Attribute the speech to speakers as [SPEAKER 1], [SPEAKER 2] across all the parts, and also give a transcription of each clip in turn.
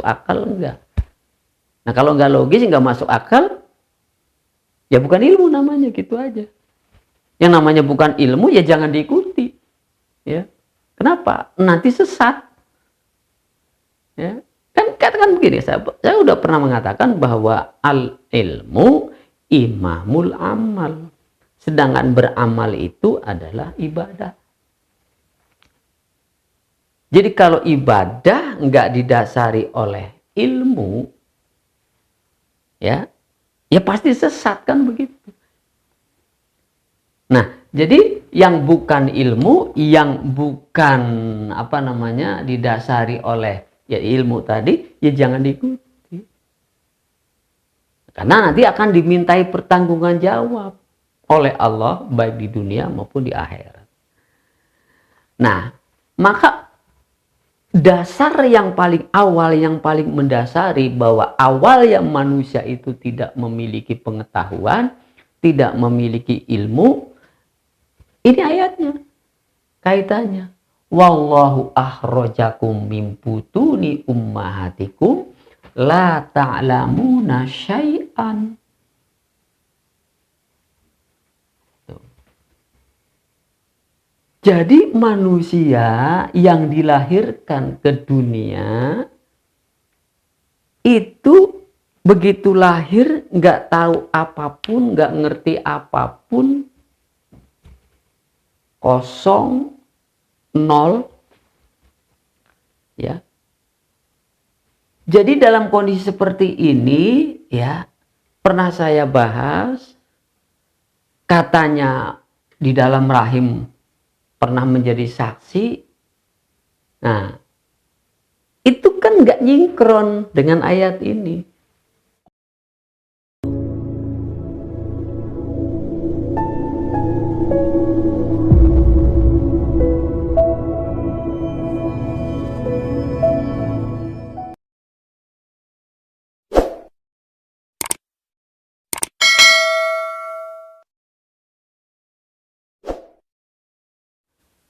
[SPEAKER 1] akal enggak. Nah kalau nggak logis, nggak masuk akal, ya bukan ilmu namanya, gitu aja. Yang namanya bukan ilmu ya jangan diikuti. Ya, kenapa? Nanti sesat. Ya, kan begini, saya udah pernah mengatakan bahwa al ilmu imamul amal. Sedangkan beramal itu adalah ibadah. Jadi kalau ibadah nggak didasari oleh ilmu, ya pasti sesat, kan begitu. Nah, jadi yang bukan ilmu, yang bukan didasari oleh ya ilmu tadi, ya jangan diikuti. Karena nanti akan dimintai pertanggunggan jawab oleh Allah baik di dunia maupun di akhirat. Nah, maka dasar yang paling awal, yang paling mendasari bahwa awal yang manusia itu tidak memiliki pengetahuan, tidak memiliki ilmu, ini ayatnya, kaitannya. Wallahu akhrajakum min butuni ummahatikum la ta'lamuna syai'an. Jadi manusia yang dilahirkan ke dunia itu begitu lahir nggak tahu apapun, nggak ngerti apapun, kosong, nol, ya. Jadi dalam kondisi seperti ini, ya, pernah saya bahas, katanya di dalam rahim pernah menjadi saksi. Nah, itu kan nggak nyinkron dengan ayat ini.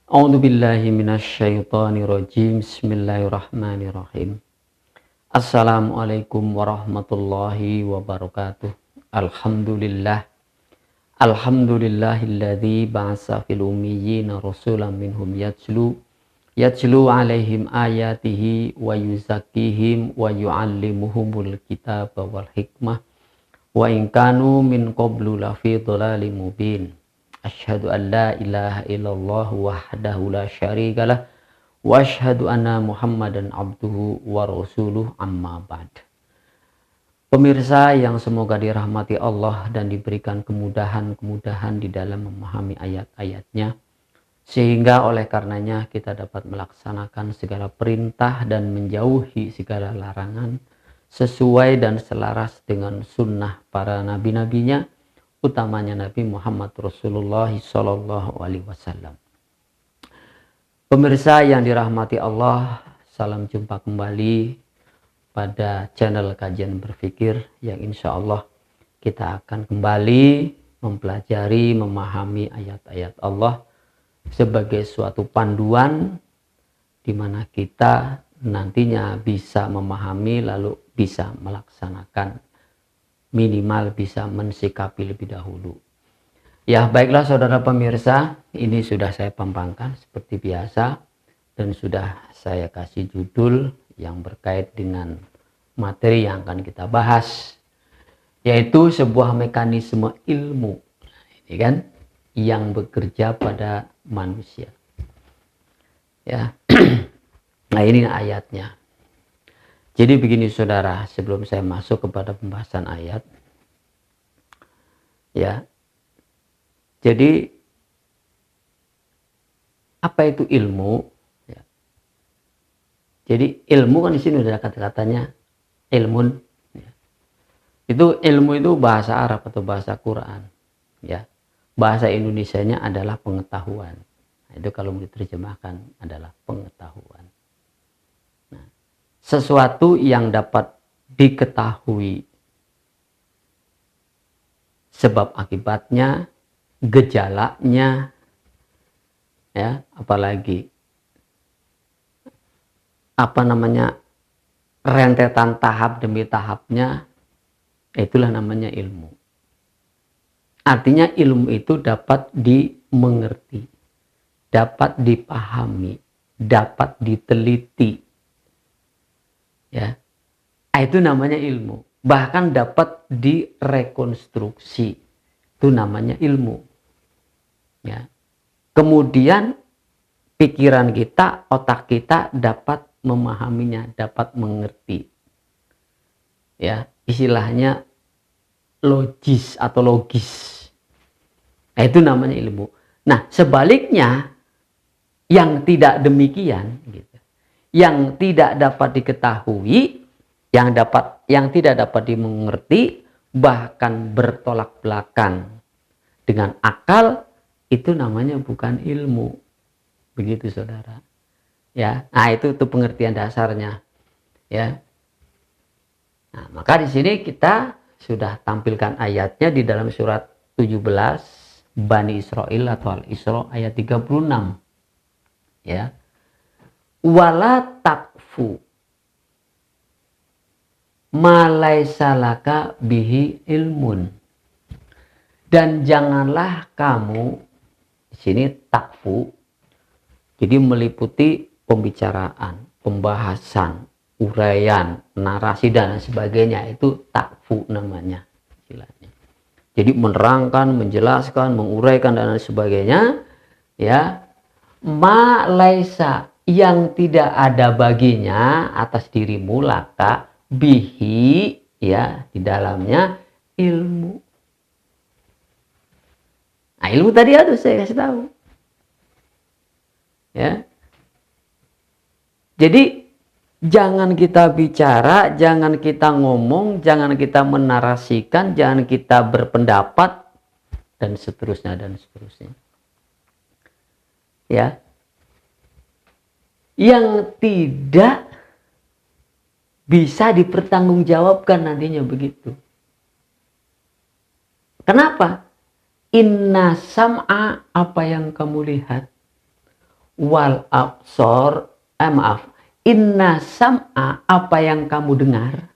[SPEAKER 1] A'udzubillahi minasyaitonirrajim. Bismillahirrahmanirrahim. Assalamualaikum warahmatullahi wabarakatuh. Alhamdulillah. Alhamdulillahilladzi ba'atsa fil ummiyina rasulan minhum yatlu alaihim ayatihi wa yuzakkihim wa yu'allimuhumul kitaba wal hikmah wa in kanu min qablu lafi dhalalin mubin. Asyhadu an la ilaha illallah wahdahu la syarikalah wa asyhadu anna Muhammadan abduhu wa rasuluh, amma ba'd. Pemirsa yang semoga dirahmati Allah dan diberikan kemudahan-kemudahan di dalam memahami ayat-ayatnya, sehingga oleh karenanya kita dapat melaksanakan segala perintah dan menjauhi segala larangan sesuai dan selaras dengan sunnah para nabi-nabinya, utamanya Nabi Muhammad Rasulullah Sallallahu Alaihi Wasallam. Pemirsa yang dirahmati Allah, salam jumpa kembali pada channel Kajian Berpikir yang insya Allah kita akan kembali mempelajari, memahami ayat-ayat Allah sebagai suatu panduan di mana kita nantinya bisa memahami lalu bisa melaksanakan, minimal bisa mensikapi lebih dahulu. Ya, baiklah saudara pemirsa, ini sudah saya pampangkan seperti biasa dan sudah saya kasih judul yang berkait dengan materi yang akan kita bahas, yaitu sebuah mekanisme ilmu, ini kan, yang bekerja pada manusia. Ya, nah ini ayatnya. Jadi begini saudara, sebelum saya masuk kepada pembahasan ayat, ya, jadi apa itu ilmu? Ya. Jadi ilmu kan di sini sudah kata-katanya ilmun. Ya. Itu ilmu itu bahasa Arab atau bahasa Quran. Ya, bahasa Indonesianya adalah pengetahuan. Nah, itu kalau diterjemahkan adalah pengetahuan. Sesuatu yang dapat diketahui sebab akibatnya, gejalanya, ya, apalagi rentetan tahap demi tahapnya, itulah namanya ilmu. Artinya ilmu itu dapat dimengerti, dapat dipahami, dapat diteliti. Ya. Itu namanya ilmu. Bahkan dapat direkonstruksi. Itu namanya ilmu. Ya. Kemudian pikiran kita, otak kita dapat memahaminya, dapat mengerti. Ya, istilahnya logis atau logis. Nah, itu namanya ilmu. Nah, sebaliknya yang tidak demikian, gitu, yang tidak dapat diketahui, yang tidak dapat dimengerti, bahkan bertolak belakang dengan akal, itu namanya bukan ilmu. Begitu, saudara. Ya, nah itu pengertian dasarnya. Ya. Nah, maka di sini kita sudah tampilkan ayatnya di dalam surat 17 Bani Israel atau Al-Isra ayat 36. Ya. Wala takfu ma laisa laka bihi ilmun. Dan janganlah kamu, di sini takfu, jadi meliputi pembicaraan, pembahasan, uraian, narasi dan sebagainya, itu takfu namanya istilahnya. Jadi menerangkan, menjelaskan, menguraikan dan sebagainya, ya. Ma laisa, yang tidak ada baginya atas dirimu, laka bihi, ya, di dalamnya ilmu. Nah, ilmu tadi harus saya kasih tahu. Ya. Jadi jangan kita bicara, jangan kita ngomong, jangan kita menarasikan, jangan kita berpendapat, dan seterusnya dan seterusnya. Ya. Yang tidak bisa dipertanggungjawabkan nantinya begitu. Kenapa? Inna sam'a, apa yang kamu lihat, wal absor, inna sam'a, apa yang kamu dengar,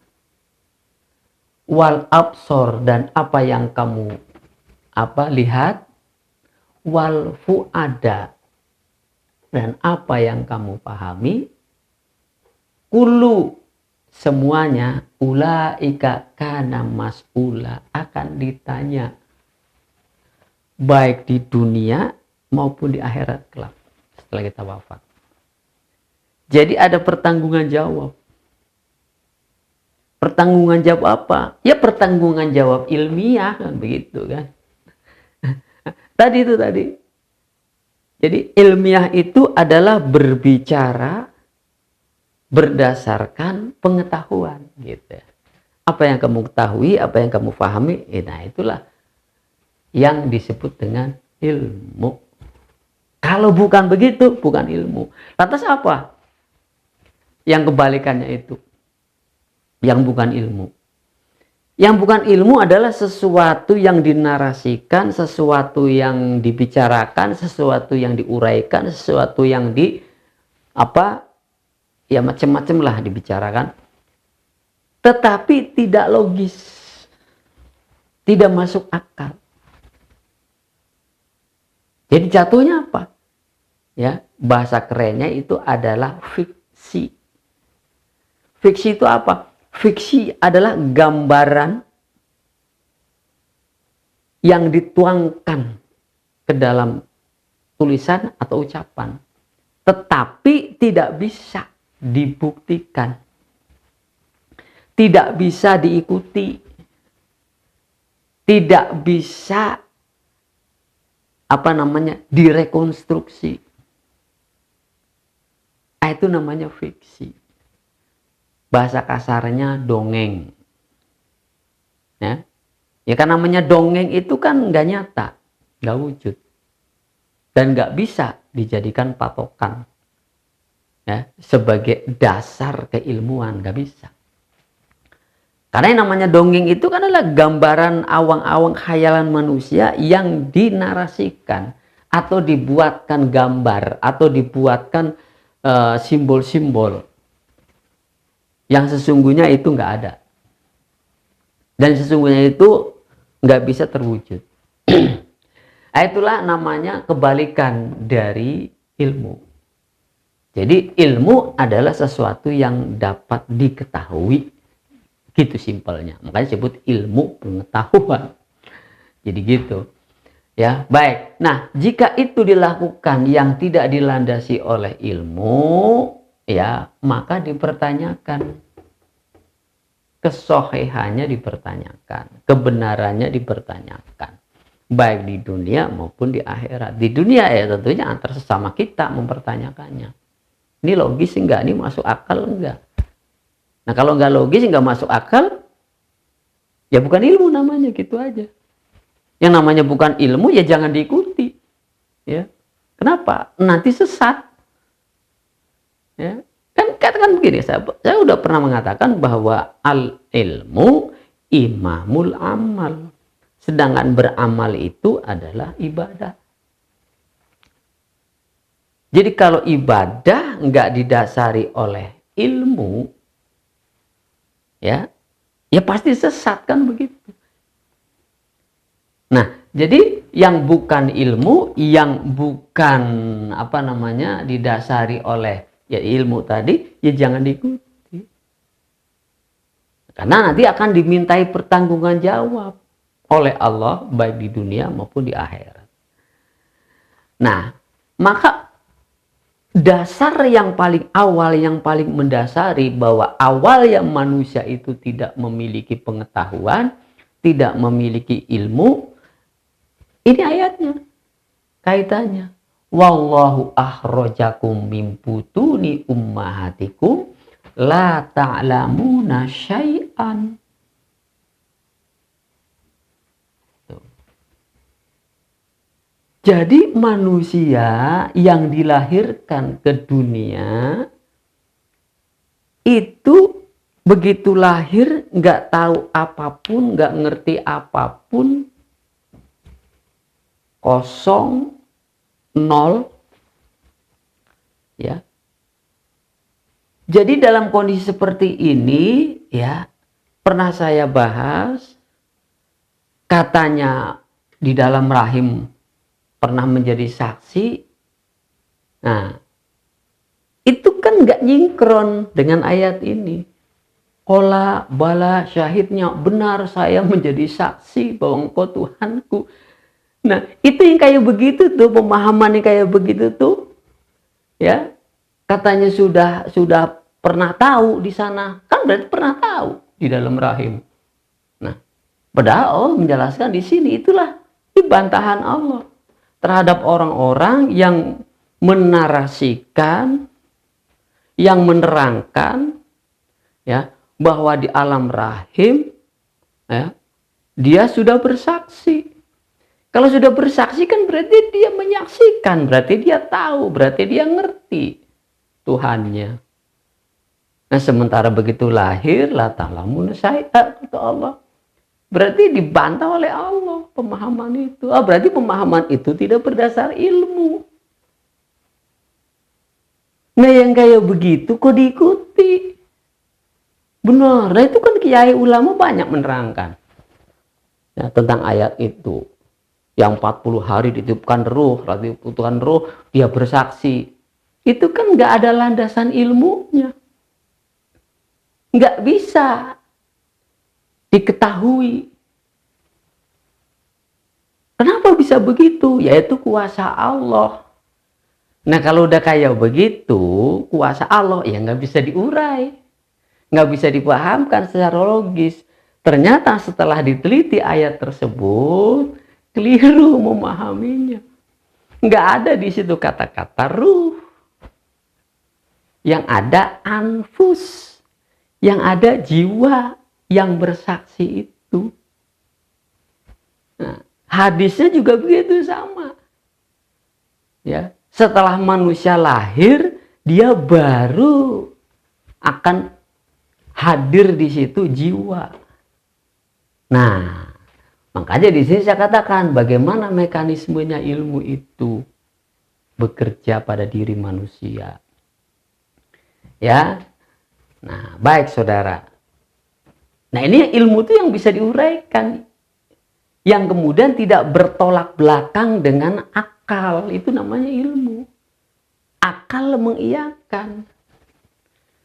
[SPEAKER 1] wal absor, dan apa yang kamu lihat, wal fuada, dan apa yang kamu pahami, kullu, semuanya, ulaika kana mas'ula, akan ditanya, baik di dunia maupun di akhirat kelak setelah kita wafat. Jadi ada pertanggungan jawab. Pertanggungan jawab apa? Ya pertanggungan jawab ilmiah, kan begitu kan. Tadi. Jadi ilmiah itu adalah berbicara berdasarkan pengetahuan, gitu. Apa yang kamu ketahui, apa yang kamu pahami, nah itulah yang disebut dengan ilmu. Kalau bukan begitu, bukan ilmu. Lantas apa yang kebalikannya itu? Yang bukan ilmu. Yang bukan ilmu adalah sesuatu yang dinarasikan, sesuatu yang dibicarakan, sesuatu yang diuraikan, sesuatu yang ya macam-macam lah dibicarakan. Tetapi tidak logis. Tidak masuk akal. Jadi jatuhnya apa? Ya, bahasa kerennya itu adalah fiksi. Fiksi itu apa? Fiksi adalah gambaran yang dituangkan ke dalam tulisan atau ucapan, tetapi tidak bisa dibuktikan, tidak bisa diikuti, tidak bisa direkonstruksi. Itu namanya fiksi. Bahasa kasarnya dongeng. Ya, kan namanya dongeng itu kan nggak nyata, nggak wujud, dan nggak bisa dijadikan patokan, ya, sebagai dasar keilmuan, nggak bisa. Karena yang namanya dongeng itu kan adalah gambaran awang-awang khayalan manusia yang dinarasikan atau dibuatkan gambar atau dibuatkan simbol-simbol Yang sesungguhnya itu nggak ada. Dan sesungguhnya itu nggak bisa terwujud. Itulah namanya kebalikan dari ilmu. Jadi ilmu adalah sesuatu yang dapat diketahui. Gitu simpelnya. Makanya disebut ilmu pengetahuan. Jadi gitu. Ya, baik. Nah, jika itu dilakukan yang tidak dilandasi oleh ilmu, ya, maka dipertanyakan. Kesohihannya dipertanyakan, kebenarannya dipertanyakan, baik di dunia maupun di akhirat. Di dunia ya tentunya antar sesama kita mempertanyakannya. Ini logis enggak? Ini masuk akal enggak? Nah, kalau enggak logis, enggak masuk akal, ya bukan ilmu namanya, gitu aja. Yang namanya bukan ilmu ya jangan diikuti. Ya. Kenapa? Nanti sesat. Ya. Kan katakan begini, saya udah pernah mengatakan bahwa al ilmu imamul amal. Sedangkan beramal itu adalah ibadah. Jadi kalau ibadah nggak didasari oleh ilmu, ya pasti sesat, kan begitu. Nah, jadi yang bukan ilmu, yang bukan didasari oleh ya ilmu tadi, ya jangan diikuti. Karena nanti akan dimintai pertanggunggan jawab oleh Allah baik di dunia maupun di akhirat. Nah, maka dasar yang paling awal, yang paling mendasari bahwa awal yang manusia itu tidak memiliki pengetahuan, tidak memiliki ilmu, ini ayatnya, kaitannya. Wallahu akhrajakum min butuni ummahatikum la ta'lamuna syai'an. Jadi manusia yang dilahirkan ke dunia itu begitu lahir nggak tahu apapun, nggak ngerti apapun, kosong, nol, ya. Jadi dalam kondisi seperti ini, ya, pernah saya bahas, katanya di dalam rahim pernah menjadi saksi. Nah, itu kan nggak nyingkron dengan ayat ini. Qala bala, syahidnya benar saya menjadi saksi bahwa engkau Tuhanku. Nah, itu yang kayak begitu tuh, pemahaman yang kayak begitu tuh, ya, katanya sudah pernah tahu di sana, kan berarti pernah tahu di dalam rahim. Nah, padahal Allah menjelaskan di sini, itulah bantahan Allah terhadap orang-orang yang menarasikan, yang menerangkan, ya, bahwa di alam rahim, ya, dia sudah bersaksi. Kalau sudah bersaksi kan berarti dia menyaksikan, berarti dia tahu, berarti dia ngerti Tuhannya. Nah, sementara begitu lahir, la ta'lamun syai'an, kata Allah. Berarti dibantah oleh Allah pemahaman itu. Berarti pemahaman itu tidak berdasar ilmu. Nah, yang kayak begitu kok diikuti? Benar, nah itu kan kiai ulama banyak menerangkan ya, tentang ayat itu. Yang 40 hari ditiupkan ruh, dia bersaksi. Itu kan nggak ada landasan ilmunya. Nggak bisa diketahui. Kenapa bisa begitu? Yaitu kuasa Allah. Nah, kalau udah kayak begitu, kuasa Allah ya nggak bisa diurai. Nggak bisa dipahamkan secara logis. Ternyata setelah diteliti ayat tersebut, keliru memahaminya. Nggak ada di situ kata-kata ruh. Yang ada anfus. Yang ada jiwa yang bersaksi itu. Nah, hadisnya juga begitu sama. Ya, setelah manusia lahir, dia baru akan hadir di situ jiwa. Nah, makanya di sini saya katakan bagaimana mekanismenya ilmu itu bekerja pada diri manusia. Ya. Nah, baik saudara. Nah, ini ilmu itu yang bisa diuraikan. Yang kemudian tidak bertolak belakang dengan akal. Itu namanya ilmu. Akal mengiyakan.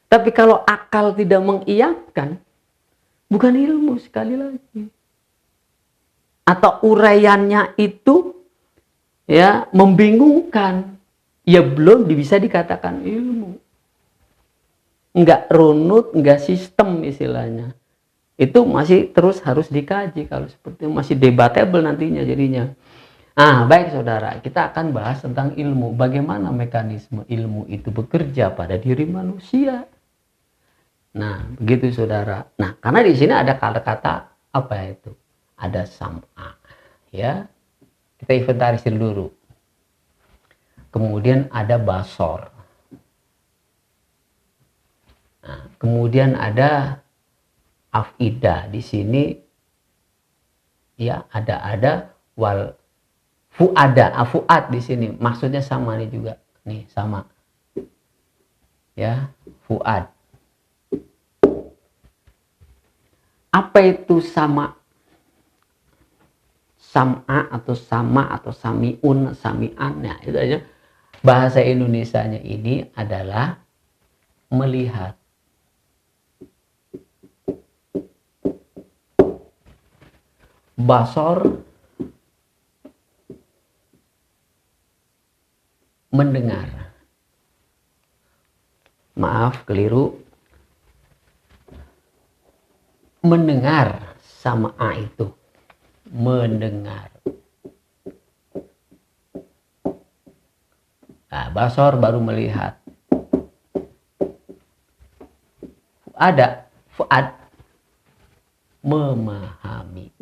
[SPEAKER 1] Tapi kalau akal tidak mengiyakan, bukan ilmu sekali lagi. Atau uraiannya itu ya membingungkan. Ya belum bisa dikatakan ilmu. Enggak runut, enggak sistem istilahnya. Itu masih terus harus dikaji. Kalau seperti itu masih debatable nantinya jadinya. Baik saudara, kita akan bahas tentang ilmu. Bagaimana mekanisme ilmu itu bekerja pada diri manusia. Nah, begitu saudara. Nah, karena di sini ada kata-kata apa itu? Ada sam'a. Ya. Kita inventarisir dulu. Kemudian ada basor. Nah, kemudian ada afidah. Di sini ya ada wal fuada, fuad di sini. Maksudnya sama nih juga. Nih, sama. Ya, fuad. Apa itu sama? Sam'a atau sama atau sami'un, sami'an. Nah, itu aja. Bahasa Indonesianya ini adalah melihat. Basor mendengar. Maaf, keliru. Mendengar sama A itu. Mendengar. Nah, basor baru melihat. Ada fuad memahami.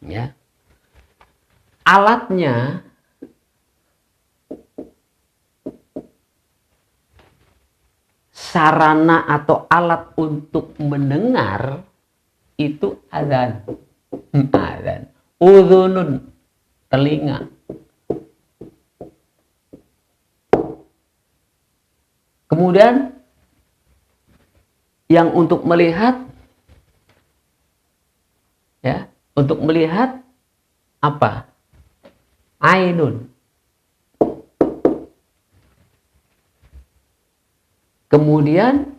[SPEAKER 1] Ya. Alatnya sarana atau alat untuk mendengar itu adzan. Adzan. Udhunun, telinga. Kemudian yang untuk melihat ya, untuk melihat apa? Ainun. Kemudian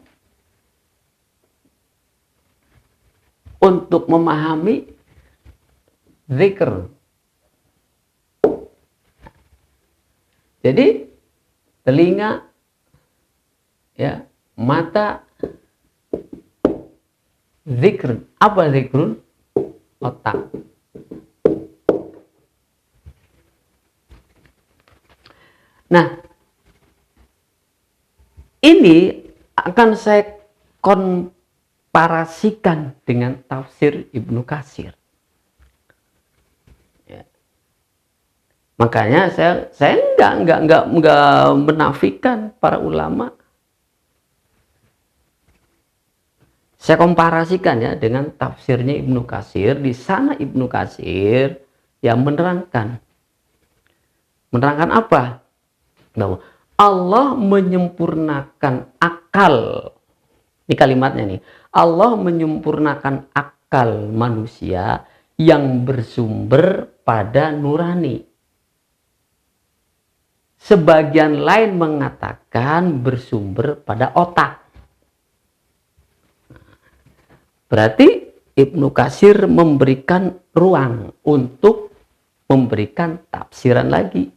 [SPEAKER 1] untuk memahami zikr. Jadi telinga ya, mata, zikr. Apa zikrun? Otak. Nah, ini akan saya komparasikan dengan tafsir Ibnu Katsir. Ya. Makanya saya enggak menafikan para ulama. Saya komparasikan ya dengan tafsirnya Ibnu Katsir. Di sana Ibnu Katsir yang menerangkan apa? Bahwa Allah menyempurnakan akal. Ini kalimatnya nih. Allah menyempurnakan akal manusia yang bersumber pada nurani. Sebagian lain mengatakan bersumber pada otak. Berarti Ibnu Katsir memberikan ruang untuk memberikan tafsiran lagi.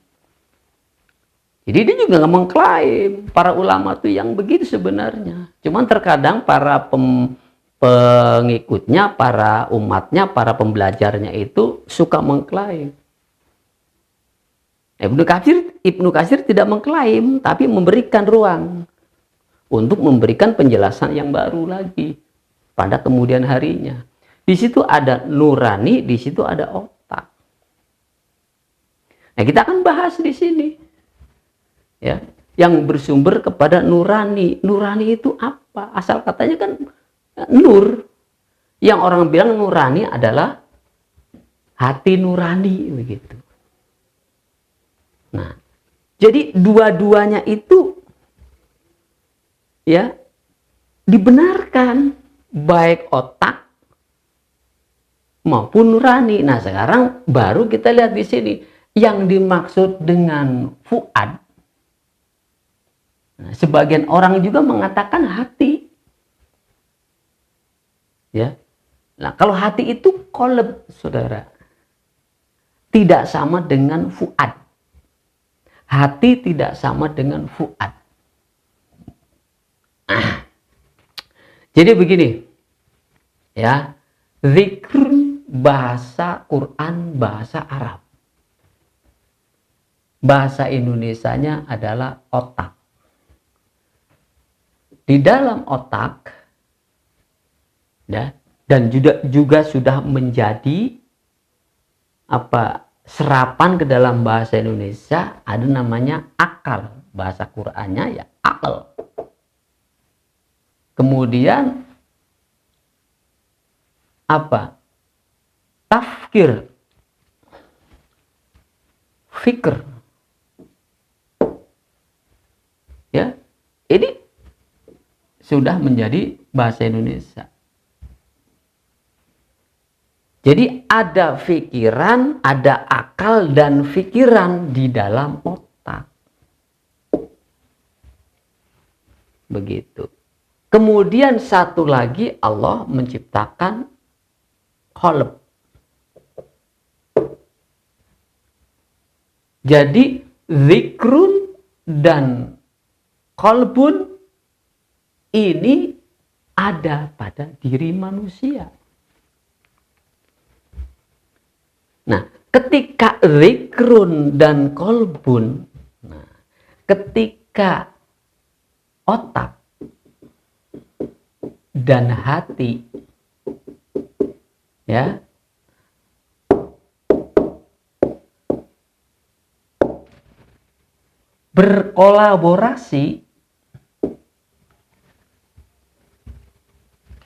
[SPEAKER 1] Jadi dia juga nggak mengklaim para ulama itu yang begitu sebenarnya. Cuman terkadang para pengikutnya, para umatnya, para pembelajarnya itu suka mengklaim. Ibnu Katsir tidak mengklaim, tapi memberikan ruang untuk memberikan penjelasan yang baru lagi pada kemudian harinya. Di situ ada nurani, di situ ada otak. Nah, kita akan bahas di sini. Ya, yang bersumber kepada nurani. Nurani itu apa? Asal katanya kan nur. Yang orang bilang nurani adalah hati nurani begitu. Nah, Jadi dua-duanya itu ya dibenarkan, baik otak maupun nurani. Nah, sekarang baru kita lihat di sini yang dimaksud dengan fuad. Nah, sebagian orang juga mengatakan hati. Ya. Nah, kalau hati itu qalb, Saudara. Tidak sama dengan fuad. Hati tidak sama dengan fuad. Jadi begini. Ya. Zikr bahasa Quran, bahasa Arab. Bahasa Indonesianya adalah otak. Di dalam otak ya, dan juga sudah menjadi serapan ke dalam bahasa Indonesia, ada namanya akal. Bahasa Qur'annya ya akal. Kemudian tafkir, fikr. Ya, ini sudah menjadi bahasa Indonesia. Jadi ada pikiran, ada akal dan pikiran di dalam otak. Begitu. Kemudian satu lagi Allah menciptakan qalb. Jadi zikrun dan qalbun ini ada pada diri manusia. Nah, ketika zikrun dan qalbun, nah, ketika otak dan hati ya berkolaborasi,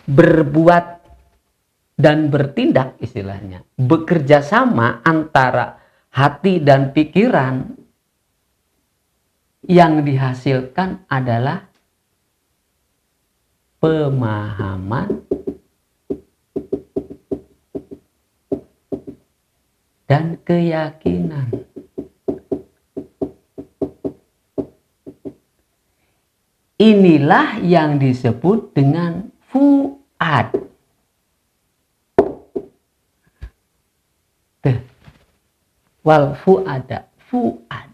[SPEAKER 1] berbuat dan bertindak, istilahnya bekerja sama antara hati dan pikiran, yang dihasilkan adalah pemahaman dan keyakinan. Inilah yang disebut dengan fuad. Wal fuada, fuad.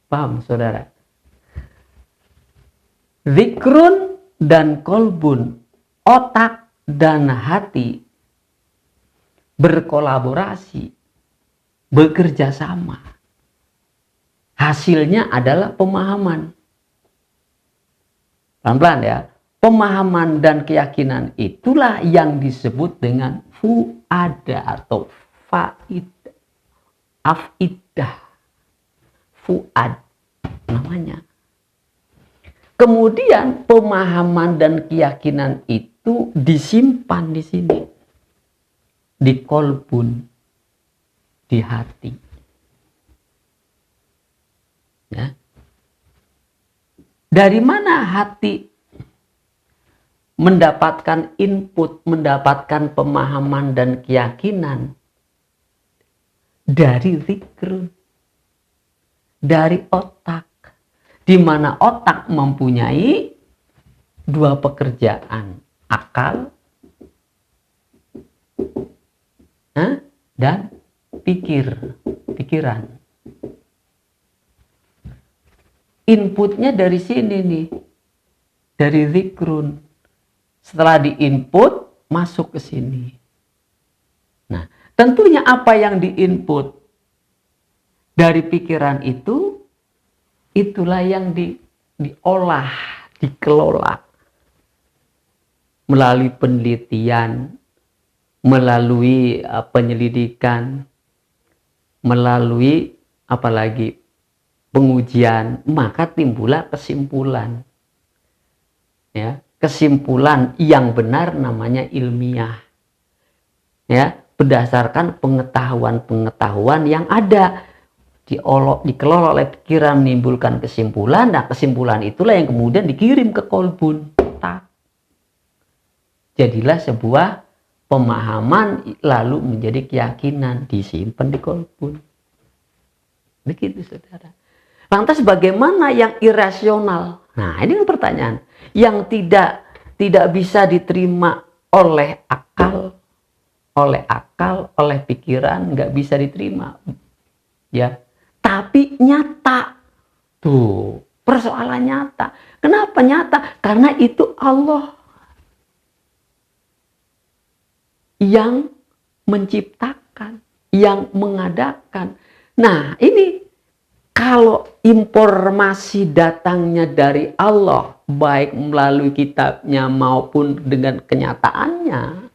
[SPEAKER 1] Paham, Saudara? Zikrun dan kolbun, otak dan hati berkolaborasi, bekerja sama. Hasilnya adalah pemahaman. Pelan-pelan ya. Pemahaman dan keyakinan itulah yang disebut dengan fuada atau faidah. Afidah. Fuad namanya. Kemudian pemahaman dan keyakinan itu disimpan di sini. Di kolbun. Di hati. Ya. Dari mana hati mendapatkan input, mendapatkan pemahaman dan keyakinan? Dari zikr, dari otak, di mana otak mempunyai dua pekerjaan, akal dan pikiran. Inputnya dari sini nih, dari zikrun. Setelah diinput, masuk ke sini. Nah, tentunya apa yang diinput dari pikiran itu, itulah yang diolah, dikelola. Melalui penelitian, melalui penyelidikan, melalui apalagi pengujian, maka timbullah kesimpulan. Ya, kesimpulan yang benar namanya ilmiah. Ya, berdasarkan pengetahuan-pengetahuan yang ada. dikelola oleh pikiran menimbulkan kesimpulan. Nah, kesimpulan itulah yang kemudian dikirim ke kolbun. Jadilah sebuah pemahaman lalu menjadi keyakinan, disimpan di kolbun. Begitu, saudara. Lantas bagaimana yang irasional? Nah, ini pertanyaan yang tidak bisa diterima oleh akal, oleh pikiran, nggak bisa diterima, ya. Tapi nyata, tuh persoalan nyata. Kenapa nyata? Karena itu Allah yang menciptakan, yang mengadakan. Nah, ini kalau informasi datangnya dari Allah, baik melalui kitabnya maupun dengan kenyataannya,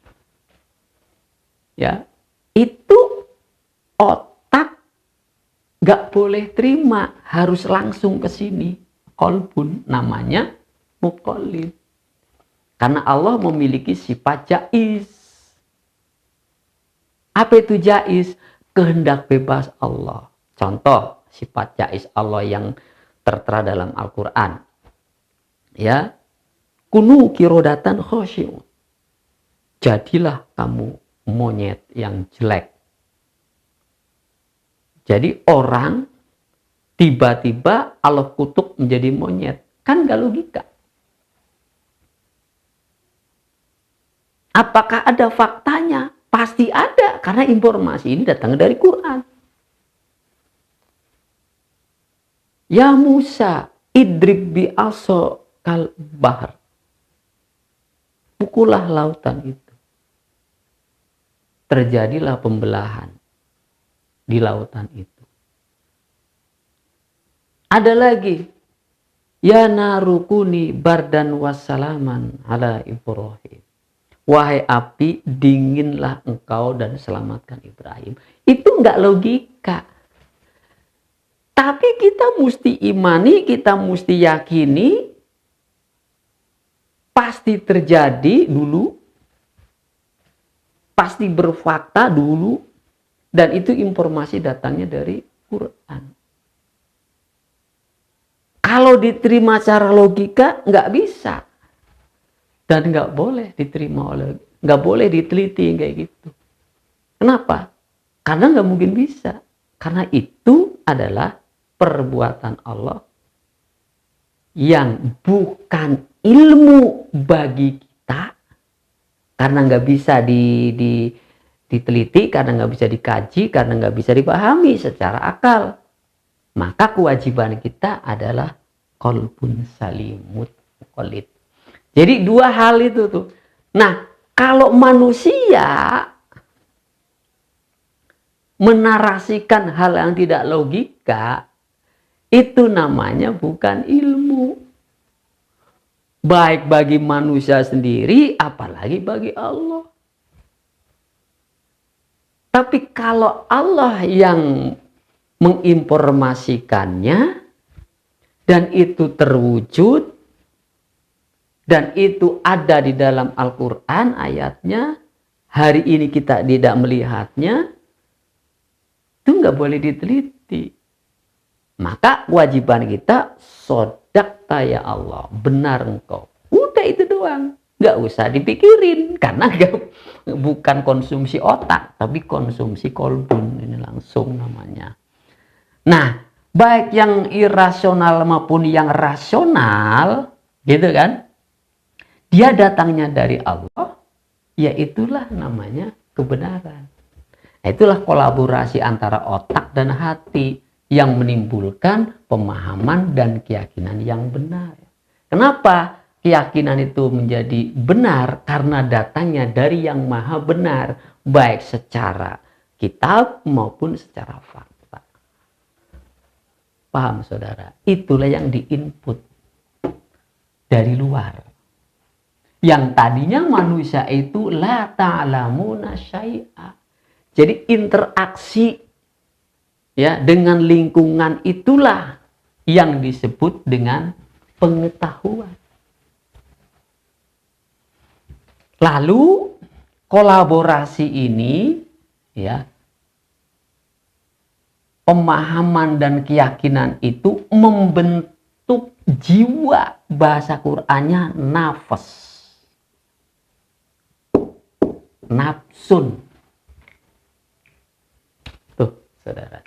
[SPEAKER 1] ya, itu otak gak boleh terima, harus langsung ke sini. Kolbun, namanya muqallid. Karena Allah memiliki sifat jaiz. Apa itu jaiz? Kehendak bebas Allah. Contoh sifat jaiz Allah yang tertera dalam Al-Quran. Ya, kunu kirodatan khosyi'un. Jadilah kamu monyet yang jelek. Jadi orang tiba-tiba Allah kutuk menjadi monyet. Kan gak logika. Apakah ada faktanya? Pasti ada, karena informasi ini datang dari Quran. Ya Musa, idrib bi aso kal bahar. Pukullah lautan itu. Terjadilah pembelahan di lautan itu. Ada lagi. Ya narukuni bardan wassalaman ala Ibrahim. Wahai api, dinginlah engkau dan selamatkan Ibrahim. Itu enggak logika. Tapi kita mesti imani, kita mesti yakini, pasti terjadi dulu, pasti berfakta dulu, dan itu informasi datangnya dari Quran. Kalau diterima secara logika, nggak bisa. Dan nggak boleh diterima nggak boleh diteliti kayak gitu. Kenapa? Karena nggak mungkin bisa. Karena itu adalah perbuatan Allah yang bukan ilmu bagi kita. Karena nggak bisa diteliti, karena nggak bisa dikaji, karena nggak bisa dipahami secara akal. Maka kewajiban kita adalah qalbun salimut qalid. Jadi dua hal itu tuh. Nah, kalau manusia menarasikan hal yang tidak logika, itu namanya bukan ilmu. Baik bagi manusia sendiri, apalagi bagi Allah. Tapi kalau Allah yang menginformasikannya, dan itu terwujud, dan itu ada di dalam Al-Quran ayatnya, hari ini kita tidak melihatnya, itu nggak boleh diteliti. Maka kewajiban kita, sodakta ya Allah, benar engkau. Udah itu doang, nggak usah dipikirin, karena bukan konsumsi otak, tapi konsumsi kolbun, ini langsung namanya. Nah, baik yang irasional maupun yang rasional, gitu kan, dia datangnya dari Allah, ya itulah namanya kebenaran. Nah, itulah kolaborasi antara otak dan hati yang menimbulkan pemahaman dan keyakinan yang benar. Kenapa keyakinan itu menjadi benar? Karena datangnya dari yang maha benar, baik secara kitab maupun secara fakta. Paham, saudara? Itulah yang diinput dari luar. Yang tadinya manusia itu la ta'lamuna syai'a. Jadi interaksi ya dengan lingkungan itulah yang disebut dengan pengetahuan. Lalu kolaborasi ini ya pemahaman dan keyakinan itu membentuk jiwa. Bahasa Qur'annya nafas, nafsun. Tuh, saudara.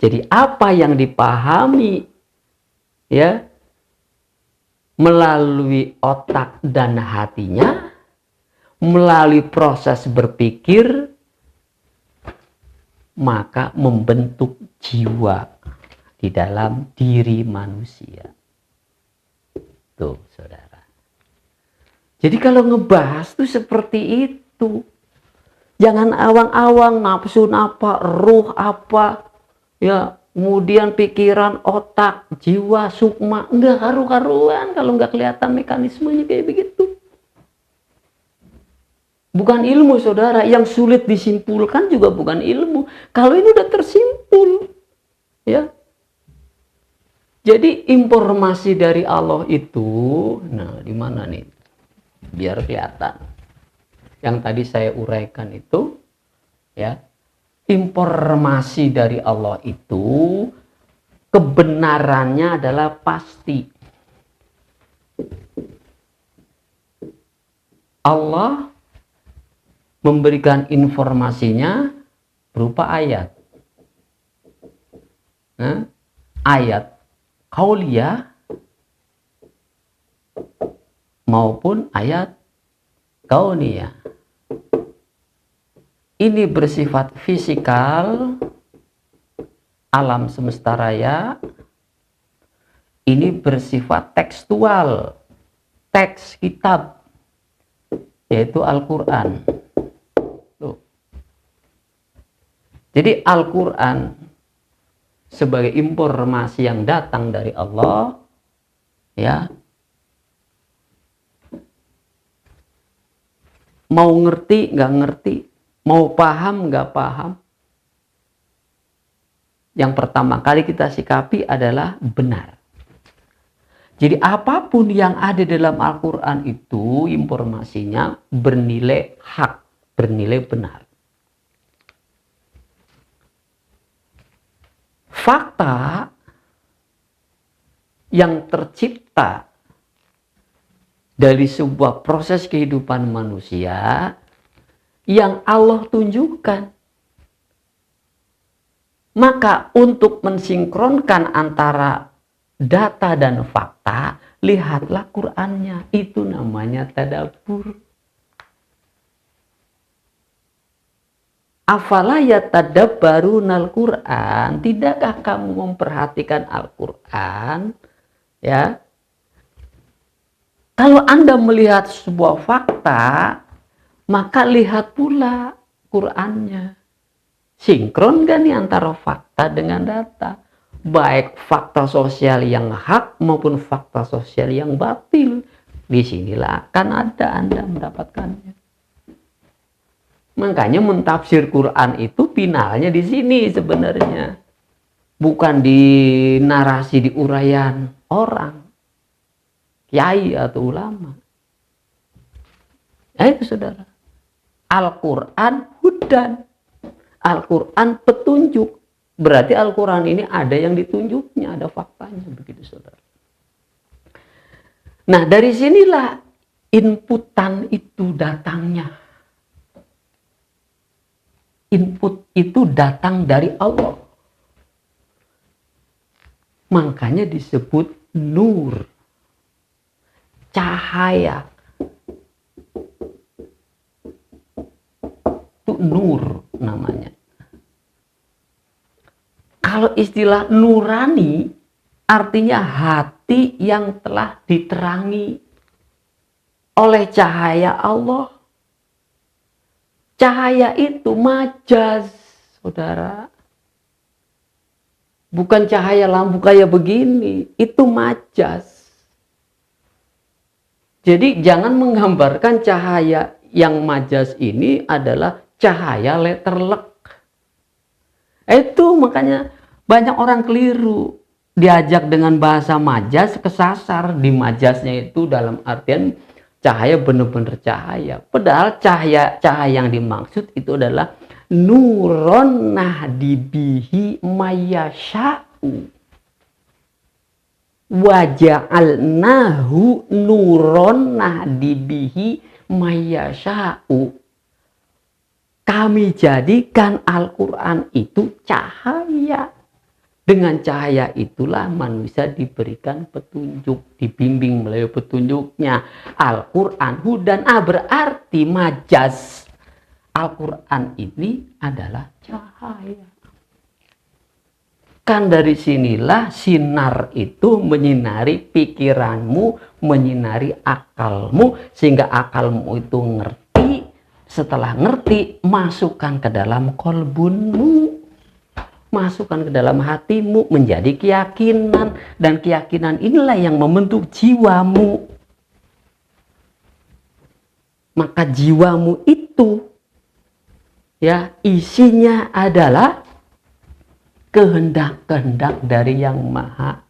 [SPEAKER 1] Jadi apa yang dipahami ya melalui otak dan hatinya, melalui proses berpikir, maka membentuk jiwa di dalam diri manusia. Tuh, saudara. Jadi kalau ngebahas tuh seperti itu. Jangan awang-awang nafsu apa, ruh apa, ya, kemudian pikiran, otak, jiwa, sukma. Enggak karu-karuan kalau nggak kelihatan mekanismenya kayak begitu. Bukan ilmu, saudara. Yang sulit disimpulkan juga bukan ilmu. Kalau ini udah tersimpul, ya. Jadi informasi dari Allah itu, nah di mana nih? Biar kelihatan. Yang tadi saya uraikan itu, ya, informasi dari Allah itu kebenarannya adalah pasti. Allah memberikan informasinya berupa ayat. Nah, ayat qauliyah maupun ayat kauniyah. Ini bersifat fisikal, alam semesta raya. Ini bersifat tekstual, teks kitab, yaitu Al-Quran. Jadi Al-Quran sebagai informasi yang datang dari Allah, ya, mau ngerti nggak ngerti, mau paham nggak paham, yang pertama kali kita sikapi adalah benar. Jadi apapun yang ada dalam Al-Quran itu informasinya bernilai hak, bernilai benar. Fakta yang tercipta dari sebuah proses kehidupan manusia yang Allah tunjukkan. Maka untuk mensinkronkan antara data dan fakta, lihatlah Qur'annya. Itu namanya tadabbur. Afala yatadabbarunal Qur'an? Tidakkah kamu memperhatikan Al-Qur'an? Ya. Kalau Anda melihat sebuah fakta, maka lihat pula Qur'annya. Sinkron kan nih antara fakta dengan data? Baik fakta sosial yang hak maupun fakta sosial yang batil. Disinilah akan ada Anda mendapatkannya. Makanya mentafsir Quran itu finalnya di sini sebenarnya. Bukan di narasi, di uraian orang, kiai atau ulama. Nah itu saudara. Al-Quran hudan. Al-Quran petunjuk. Berarti Al-Quran ini ada yang ditunjuknya, ada faktanya. Begitu saudara. Nah dari sinilah inputan itu datangnya. Input itu datang dari Allah. Makanya disebut nur. Cahaya. Itu nur namanya. Kalau istilah nurani artinya hati yang telah diterangi oleh cahaya Allah. Cahaya itu majaz, saudara. Bukan cahaya lampu kayak begini, itu majaz. Jadi jangan menggambarkan cahaya yang majaz ini adalah cahaya letterlek. Itu makanya banyak orang keliru. Diajak dengan bahasa majaz, kesasar. Di majaznya itu dalam artian cahaya benar-benar cahaya. Padahal cahaya yang dimaksud itu adalah nuron nahdi bihi mayyasha'u wa ja'alnahu nuron nahdi bihi mayyasha'u. Kami jadikan Al-Quran itu cahaya. Dengan cahaya itulah manusia diberikan petunjuk, dibimbing melalui petunjuknya. Al-Quran hudan berarti majaz. Al-Quran ini adalah cahaya. Kan dari sinilah sinar itu menyinari pikiranmu, menyinari akalmu, sehingga akalmu itu ngerti. Setelah ngerti, masukkan ke dalam kolbunmu, masukkan ke dalam hatimu, menjadi keyakinan, dan keyakinan inilah yang membentuk jiwamu. Maka jiwamu itu ya isinya adalah kehendak-kehendak dari yang maha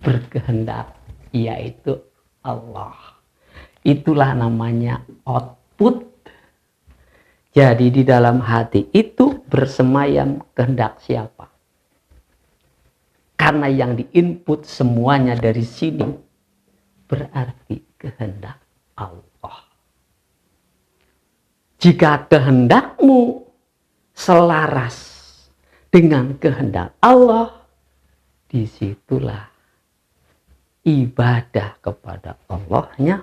[SPEAKER 1] berkehendak, yaitu Allah. Itulah namanya output. Jadi di dalam hati itu bersemayam kehendak siapa? Karena yang diinput semuanya dari sini berarti kehendak Allah. Jika kehendakmu selaras dengan kehendak Allah, disitulah ibadah kepada Allahnya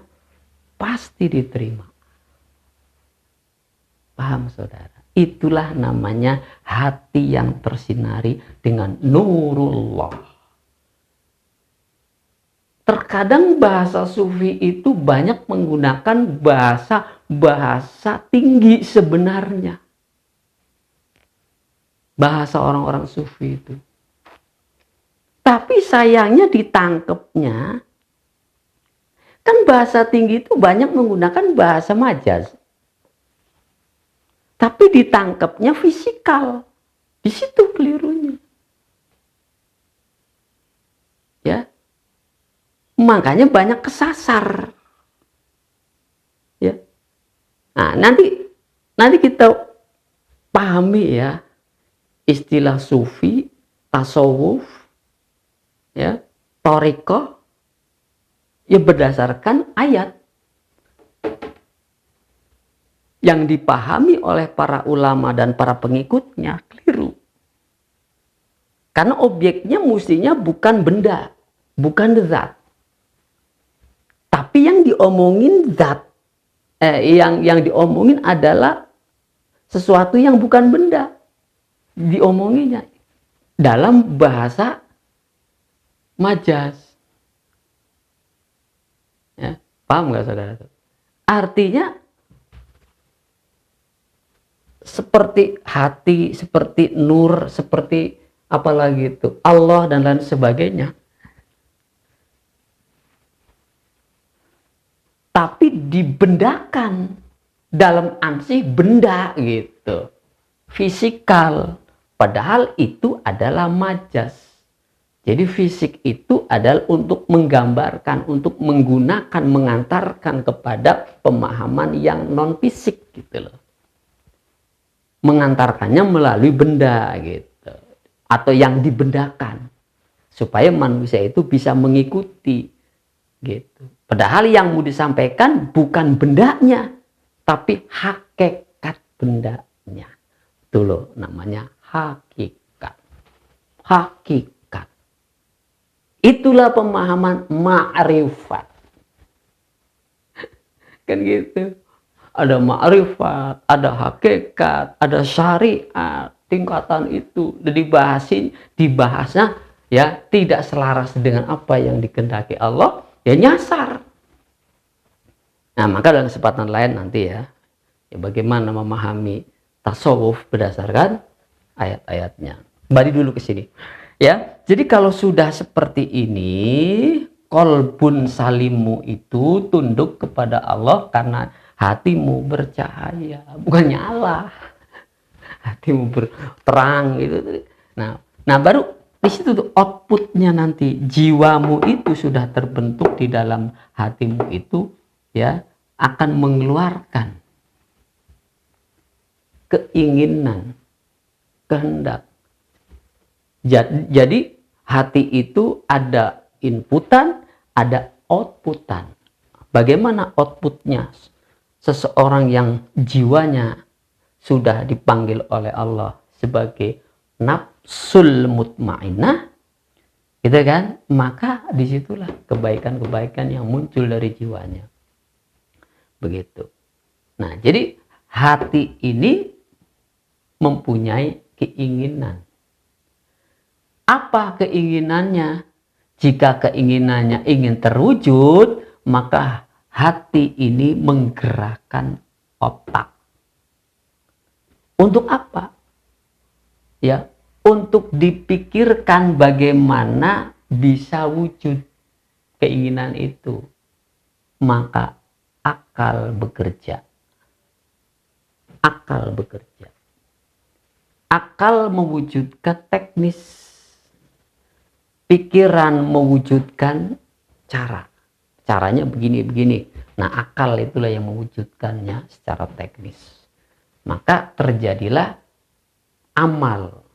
[SPEAKER 1] pasti diterima. Paham saudara? Itulah namanya hati yang tersinari dengan nurullah. Terkadang bahasa sufi itu banyak menggunakan bahasa tinggi sebenarnya. Bahasa orang-orang sufi itu. Tapi sayangnya ditangkepnya, kan bahasa tinggi itu banyak menggunakan bahasa majaz. Tapi ditangkapnya fisikal. Di situ kelirunya. Ya. Makanya banyak kesasar. Ya. Nah, nanti kita pahami ya istilah sufi, tasawuf, ya, thariqah ya berdasarkan ayat. Yang dipahami oleh para ulama dan para pengikutnya keliru. Karena objeknya mestinya bukan benda, bukan zat. Tapi yang diomongin zat, yang diomongin adalah sesuatu yang bukan benda. Diomonginnya dalam bahasa majaz. Ya, paham nggak saudara? Artinya seperti hati, seperti nur, seperti apalagi itu Allah dan lain sebagainya. Tapi dibendakan dalam ansih benda gitu, fisikal. Padahal itu adalah majaz. Jadi fisik itu adalah untuk menggambarkan, untuk menggunakan, mengantarkan kepada pemahaman yang non fisik gitu loh. Mengantarkannya melalui benda gitu, atau yang dibendakan supaya manusia itu bisa mengikuti gitu. Padahal yang mau disampaikan bukan bendanya tapi hakikat bendanya. Itu loh namanya hakikat. Hakikat itulah pemahaman ma'rifat. Kan gitu. Ada ma'rifat, ada hakikat, ada syariat, tingkatan itu dibahasnya ya tidak selaras dengan apa yang dikehendaki Allah, ya nyasar. Nah, maka dalam kesempatan lain nanti ya bagaimana memahami tasawuf berdasarkan ayat-ayatnya. Kembali dulu ke sini. Ya, jadi kalau sudah seperti ini, kolbun salimmu itu tunduk kepada Allah karena hatimu bercahaya, bukan nyala. Hatimu berterang gitu. Nah baru di situ tuh outputnya nanti jiwamu itu sudah terbentuk di dalam hatimu itu ya akan mengeluarkan keinginan, kehendak. Jadi hati itu ada inputan, ada outputan. Bagaimana outputnya? Seseorang yang jiwanya sudah dipanggil oleh Allah sebagai nafsul mutmainnah, gitu kan? Maka disitulah kebaikan-kebaikan yang muncul dari jiwanya. Begitu. Nah, jadi hati ini mempunyai keinginan. Apa keinginannya? Jika keinginannya ingin terwujud, maka hati ini menggerakkan otak. Untuk apa? Ya, untuk dipikirkan bagaimana bisa wujud keinginan itu. Maka akal bekerja. Akal bekerja. Akal mewujudkan teknis. Pikiran mewujudkan cara. Caranya begini-begini. Nah, akal itulah yang mewujudkannya secara teknis. Maka terjadilah amal,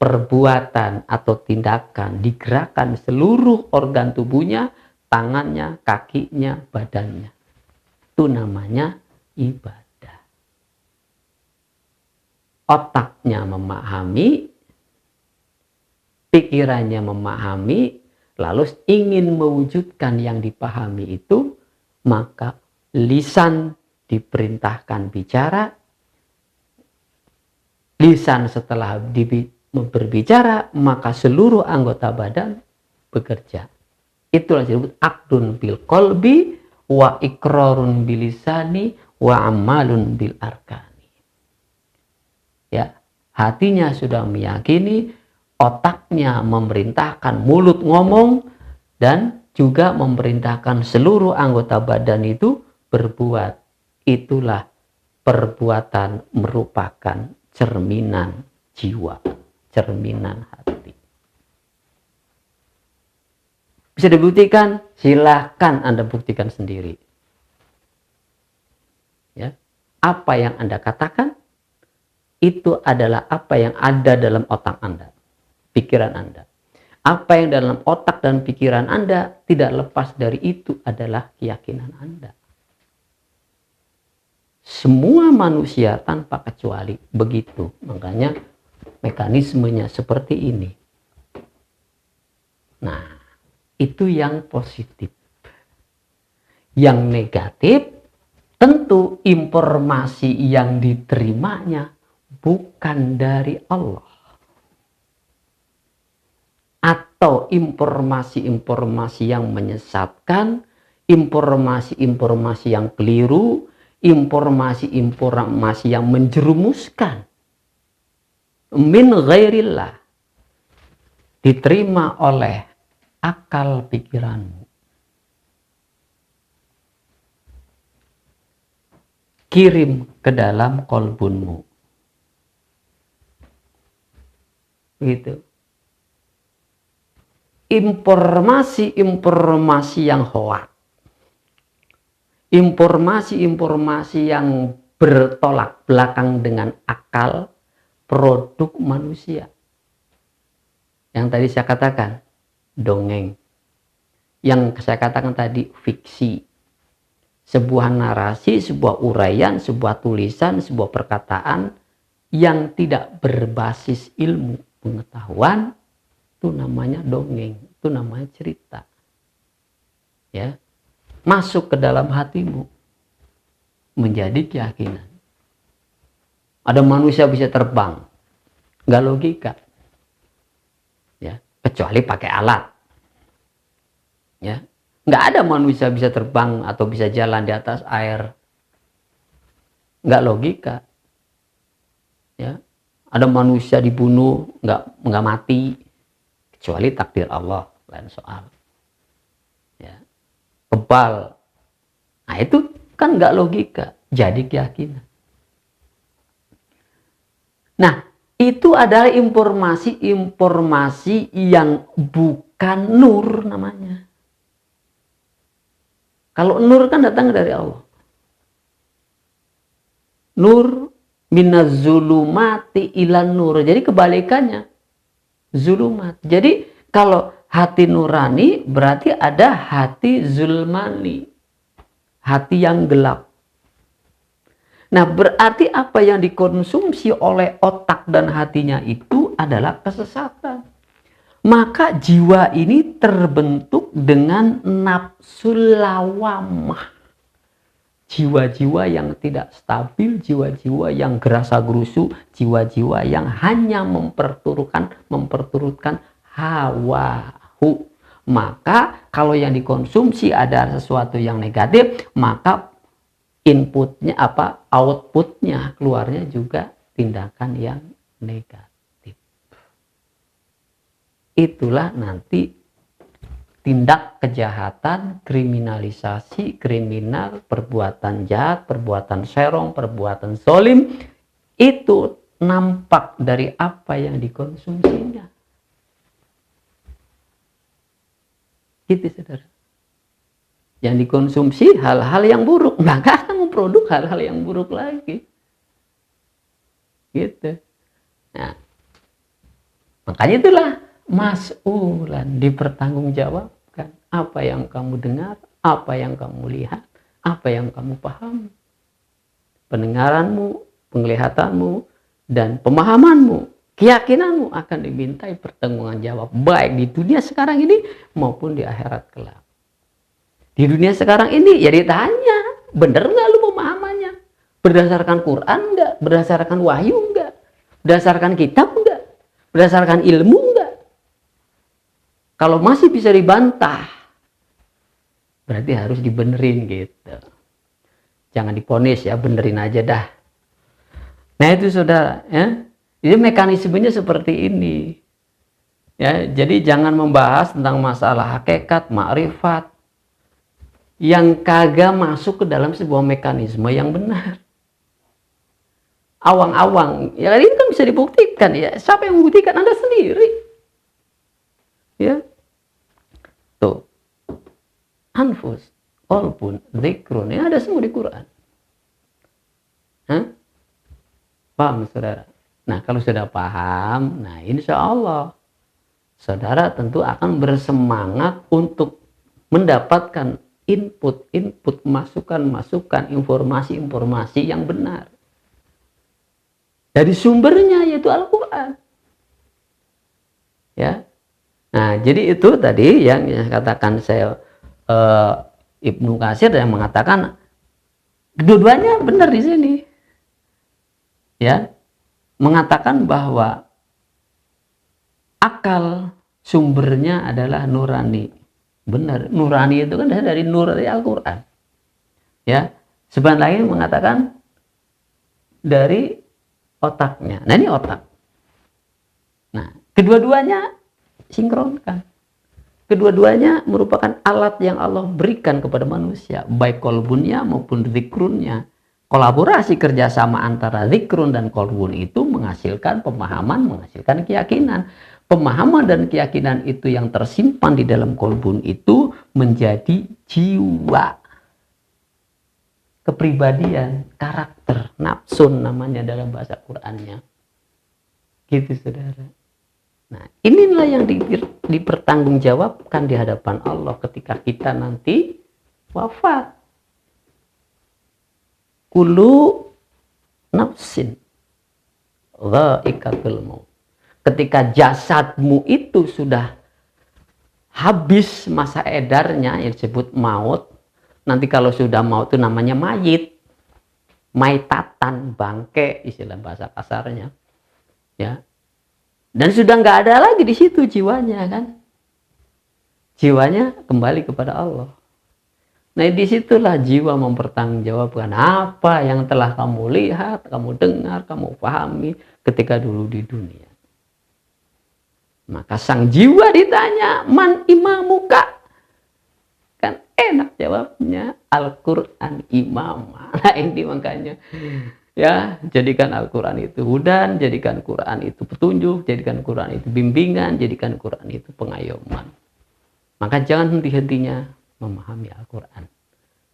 [SPEAKER 1] perbuatan atau tindakan, digerakkan seluruh organ tubuhnya, tangannya, kakinya, badannya. Itu namanya ibadah. Otaknya memahami, pikirannya memahami, lalu ingin mewujudkan yang dipahami itu, maka lisan diperintahkan bicara. Lisan setelah berbicara, maka seluruh anggota badan bekerja. Itulah disebut aqdun bil qalbi wa iqrarun bil lisani wa amalun bil arkani. Ya, hatinya sudah meyakini, otaknya memerintahkan mulut ngomong, dan juga memerintahkan seluruh anggota badan itu berbuat. Itulah perbuatan merupakan cerminan jiwa, cerminan hati. Bisa dibuktikan? Silahkan Anda buktikan sendiri. Ya, apa yang Anda katakan, itu adalah apa yang ada dalam otak Anda, pikiran Anda. Apa yang dalam otak dan pikiran Anda tidak lepas dari itu adalah keyakinan Anda. Semua manusia tanpa kecuali begitu. Makanya mekanismenya seperti ini. Nah, itu yang positif. Yang negatif, tentu informasi yang diterimanya bukan dari Allah. Atau informasi-informasi yang menyesatkan, informasi-informasi yang keliru, informasi-informasi yang menjerumuskan min ghairillah, diterima oleh akal pikiranmu, kirim ke dalam kolbunmu. Gitu. Informasi-informasi yang hoak, informasi-informasi yang bertolak belakang dengan akal, produk manusia. Yang tadi saya katakan, dongeng. Yang saya katakan tadi, fiksi. Sebuah narasi, sebuah uraian, sebuah tulisan, sebuah perkataan yang tidak berbasis ilmu pengetahuan, itu namanya dongeng, itu namanya cerita. Ya, masuk ke dalam hatimu, menjadi keyakinan. Ada manusia bisa terbang, nggak logika. Ya, kecuali pakai alat. Ya, nggak ada manusia bisa terbang atau bisa jalan di atas air, nggak logika. Ya, ada manusia dibunuh nggak mati, kecuali takdir Allah, lain soal. Ya, kebal, nah itu kan nggak logika, jadi keyakinan. Nah, itu adalah informasi-informasi yang bukan nur namanya. Kalau nur kan datang dari Allah. Nur minaz zulumati ilan nur. Jadi kebalikannya, zulumat. Jadi kalau hati nurani berarti ada hati zulmani, hati yang gelap. Nah, berarti apa yang dikonsumsi oleh otak dan hatinya itu adalah kesesatan. Maka jiwa ini terbentuk dengan nafsul lawamah. Jiwa-jiwa yang tidak stabil, jiwa-jiwa yang gerasa gerusu, jiwa-jiwa yang hanya memperturutkan hawahu. Maka kalau yang dikonsumsi ada sesuatu yang negatif, maka inputnya outputnya keluarnya juga tindakan yang negatif. Itulah nanti tindak kejahatan, kriminalisasi, kriminal, perbuatan jahat, perbuatan serong, perbuatan zolim, itu nampak dari apa yang dikonsumsinya. Gitu, saudara. Yang dikonsumsi hal-hal yang buruk, maka akan memproduk hal-hal yang buruk lagi. Gitu. Nah, makanya itulah mas'ulan, dipertanggungjawabkan apa yang kamu dengar, apa yang kamu lihat, apa yang kamu paham. Pendengaranmu, penglihatanmu, dan pemahamanmu, keyakinanmu akan dimintai pertanggungjawab baik di dunia sekarang ini maupun di akhirat kelak. Di dunia sekarang ini ya ditanya, bener nggak lu pemahamannya? Berdasarkan Quran nggak? Berdasarkan wahyu nggak? Berdasarkan kitab nggak? Berdasarkan ilmu nggak? Kalau masih bisa dibantah, berarti harus dibenerin gitu. Jangan diponis ya, benerin aja dah. Nah itu saudara, ya. Jadi mekanismenya seperti ini. Ya, jadi jangan membahas tentang masalah hakikat, makrifat yang kagak masuk ke dalam sebuah mekanisme yang benar. Awang-awang, ya ini kan bisa dibuktikan ya. Siapa yang membuktikan? Anda sendiri. Ya. Tuh. Anfus, qalbun, dzikrun, ya ada semua di Quran. Hah? Paham saudara? Nah kalau sudah paham, nah insya Allah saudara tentu akan bersemangat untuk mendapatkan input, masukan, informasi yang benar. Dari sumbernya yaitu Al-Quran. Ya. Nah, jadi itu tadi yang katakan saya Ibnu Katsir yang mengatakan kedua-duanya benar di sini. Ya. Mengatakan bahwa akal sumbernya adalah nurani. Benar, nurani itu kan dari nur dari Al-Quran. Ya, sebagian lain mengatakan dari otaknya. Nah, ini otak. Nah, kedua-duanya sinkronkan. Kedua-duanya merupakan alat yang Allah berikan kepada manusia, baik kolbunnya maupun zikrunnya. Kolaborasi kerjasama antara zikrun dan kolbun itu menghasilkan pemahaman, menghasilkan keyakinan. Pemahaman dan keyakinan itu yang tersimpan di dalam kolbun itu menjadi jiwa, kepribadian, karakter, nafsun namanya dalam bahasa Qur'annya. Gitu saudara. Nah inilah yang dipertanggungjawabkan di hadapan Allah ketika kita nanti wafat. Kullu nafsin dha'iqatul maut. Ketika jasadmu itu sudah habis masa edarnya yang disebut maut, nanti kalau sudah maut itu namanya mayit, maitatan, bangke istilah bahasa kasarnya, ya. Dan sudah nggak ada lagi di situ jiwanya kan, jiwanya kembali kepada Allah. Nah disitulah jiwa mempertanggungjawabkan apa yang telah kamu lihat, kamu dengar, kamu pahami ketika dulu di dunia. Maka sang jiwa ditanya, man imamuka? Kan enak jawabnya, Al-Quran imam. Nah ini makanya, ya jadikan Al-Quran itu hudan, jadikan Quran itu petunjuk, jadikan Quran itu bimbingan, jadikan Quran itu pengayoman. Maka jangan henti-hentinya memahami Al-Quran.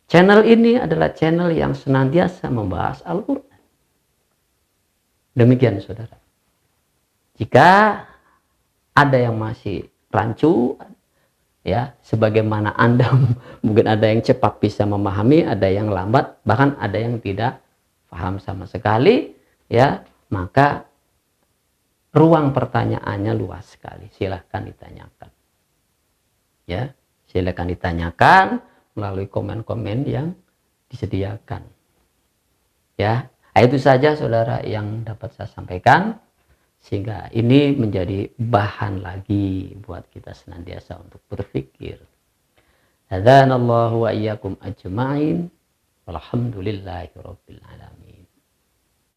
[SPEAKER 1] Channel ini adalah channel yang senantiasa membahas Al-Quran. Demikian saudara. Jika ada yang masih rancu, ya, sebagaimana Anda mungkin ada yang cepat bisa memahami, ada yang lambat, bahkan ada yang tidak paham sama sekali, ya, maka ruang pertanyaannya luas sekali. Silahkan ditanyakan. Ya, silahkan ditanyakan melalui komen-komen yang disediakan. Ya, itu saja saudara yang dapat saya sampaikan, sehingga ini menjadi bahan lagi buat kita senantiasa untuk berpikir. Adzanallahu wa iyyakum ajma'in. Walhamdulillahirabbil alamin.